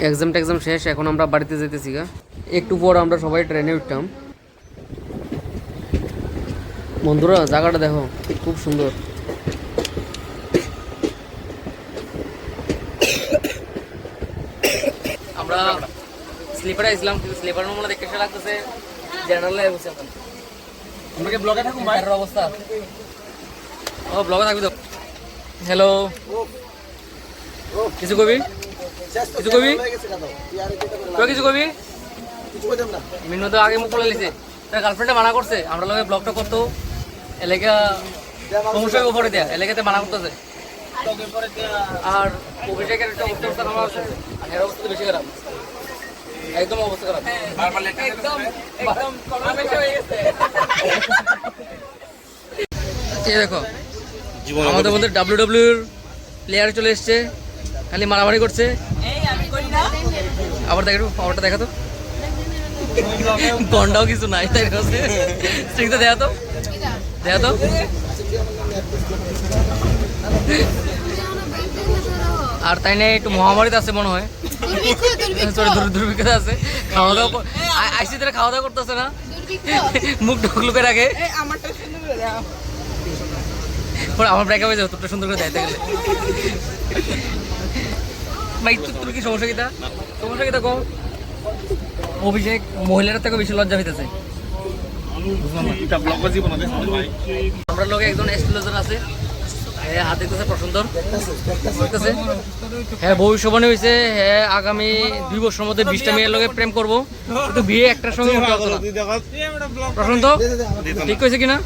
Exam টেক্সাম শেষ, এখন আমরা বাড়িতে যেতেছি গা। একটু পর আমরা সবাই ট্রেনে উঠতাম। বন্ধুরা জায়গাটা দেখো, খুব সুন্দর। আমরা স্লিপারে আসলাম, কিন্তু স্লিপারের মনে দেখতে লাগতেছে জেনারেলে বসে এখন। আমরা কি ব্লগে থাকুম ভাই? অবস্থা ও ব্লগে থাকবি তো। হ্যালো, কিছু কবি? কিছু কবি? তুই কিছু কবি? মিনু তো আগে মুখ খুলে লিছে, তার গার্লফ্রেন্ডে মানা করছে আমরা লগে ব্লগটা করতো, এলাকা সমস্যা উপরে দেয়া, এলাকাতে মানা করতেছে। আর অভিষেকের একটা অবস্থা খারাপ আছে, আর এর অবস্থা বেশি খারাপ, একদম অবস্থা খারাপ, একদম একদম কমপ্লিট হয়ে গেছে। এই দেখো আমাদের মধ্যে WWE প্লেয়ার চলে এসছে, খালি মারামারি করছে। আবার দেখ একটু পাওয়ারটা দেখা তো, গন্ডাও কিছু নাই তাই কাছে, স্ট্রিংটা দেখা তো, দেখা তো। আর তাই না একটু মহামারীতে আছে মনে হয়, দুর্ভিক্ষতে আছে। খাওয়া দাওয়া আইসি তারা খাওয়া দাওয়া করতেছে না, মুখ ঢুকলুকে রাখে। আমার ব্রেকআপ হয়ে যাবে, তোরটা সুন্দর করে দেখতে গেলে। ভাই তোর কি সমস্যা কিটা? সমস্যা কিটা কম? অভিষেক মহিলার থেকে বেশি লজ্জা হইতেছে। আমরা লোক একজন এস্ট্রোলজার আছে, হাত দেখতেছে প্রসন্দর দেখতেছে। হ্যাঁ ভবিষ্যবাণী হয়েছে, হ্যাঁ আগামী 2 বছরের মধ্যে 20টা মেয়ের লোকে প্রেম করবো, কিন্তু বিয়ে একটার সঙ্গে করতে হতো না। প্রশান্ত ঠিক কইছে কিনা?